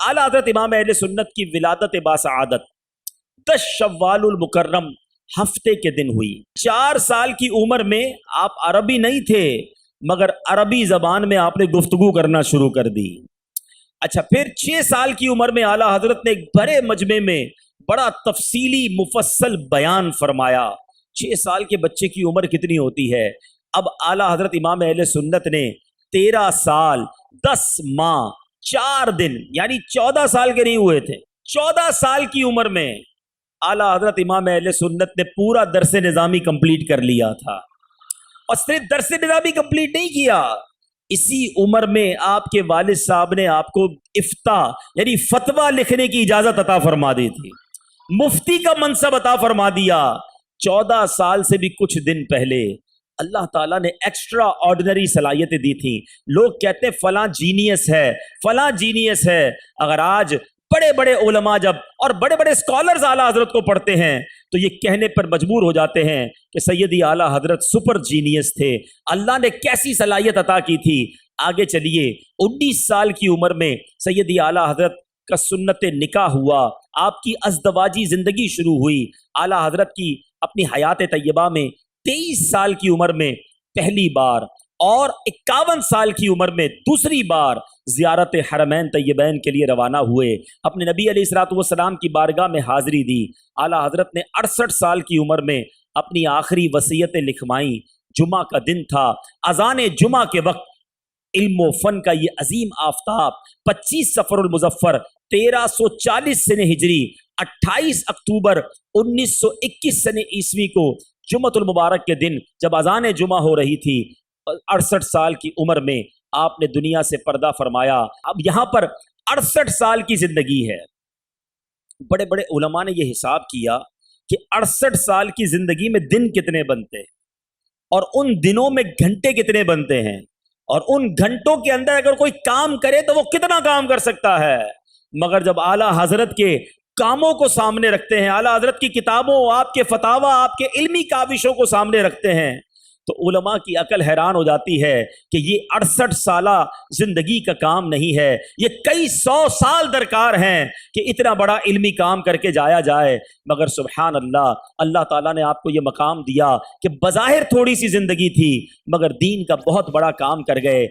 आला हज़रत इमाम अहले सुन्नत की विलादत बासआदत 10 शव्वालुल मुकर्रम हफ्ते के दिन हुई। 4 साल की उम्र में आप अरबी नहीं थे, मगर अरबी जबान में आपने गुफ्तगू करना शुरू कर दी। अच्छा, फिर 6 साल की उम्र में आला हजरत ने एक बड़े मजमे में बड़ा तफसीली मुफस्सल बयान फरमाया। 6 साल के बच्चे की उम्र कितनी होती है? अब आला हजरत इमाम अहले सुन्नत ने 13 साल 10 माह 4 दिन यानी 14 साल के नहीं हुए थे, 14 साल की उम्र में आला हजरत इमाम अहले सुन्नत ने पूरा दरसे निज़ामी कंप्लीट कर लिया था। और सिर्फ दरसे निज़ामी कंप्लीट नहीं किया, इसी उम्र में आपके वालिद साहब ने आपको इफ्ता यानी फतवा लिखने की इजाजत अता फरमा दी थी, मुफ्ती का मनसब अता फरमा दिया। 14 साल से भी कुछ दिन पहले अल्लाह ताला ने एक्स्ट्रा ऑर्डिनरी सलाहियतें दी थी। लोग कहते हैं फलां जीनियस है, फलां जीनियस है। अगर आज बड़े बड़े उलमा जब और बड़े बड़े स्कॉलर्स आला हजरत को पढ़ते हैं तो ये कहने पर मजबूर हो जाते हैं कि सैयदी आला हजरत सुपर जीनियस थे, अल्लाह ने कैसी सलाहियत अता की थी। आगे चलिए, 19 साल की उम्र में सैयदी आला हजरत का सुन्नत निकाह हुआ, आपकी अज़दवाजी जिंदगी शुरू हुई। आला हजरत की अपनी हयात तैयबा में 23 साल की उम्र में पहली बार और 51 साल की उम्र में दूसरी बार ज़ियारत हरमैन तैयबैन के लिए रवाना हुए। अपने नबी अलैहिस्सलातु वस्सलाम की बारगाह में हाज़िरी दी। आला हजरत ने 68 साल की उम्र में अपनी आखिरी वसीयतें लिखवाईं। जुमा का दिन था, अज़ान जुमा के वक्त इल्म फ़न का ये अजीम आफ्ताब 25 सफ़रुल मुज़फ़्फ़र 1340 सने हिजरी 28 अक्टूबर 1921 सने ईस्वी को जुमतुल मुबारक के दिन जब अज़ान जुमा हो रही थी, 68 साल की उम्र में आपने दुनिया से पर्दा फरमाया। अब यहाँ पर 68 साल की जिंदगी है। बड़े बड़े उलमा ने यह हिसाब किया कि 68 साल की जिंदगी में दिन कितने बनते हैं और उन दिनों में घंटे कितने बनते हैं, और उन घंटों के अंदर अगर कोई काम करे तो वो कितना काम कर सकता है। मगर जब आला हजरत के कामों को सामने रखते हैं, आला हजरत की किताबों, आपके फतावा, आपके इल्मी काविशों को सामने रखते हैं, तो उलमा की अकल हैरान हो जाती है कि ये 68 साला जिंदगी का काम नहीं है, ये कई 100 साल दरकार हैं कि इतना बड़ा इल्मी काम करके जाया जाए। मगर सुभान अल्लाह, अल्लाह ताला ने आपको ये मकाम दिया कि बज़ाहिर थोड़ी सी जिंदगी थी मगर दीन का बहुत बड़ा काम कर गए।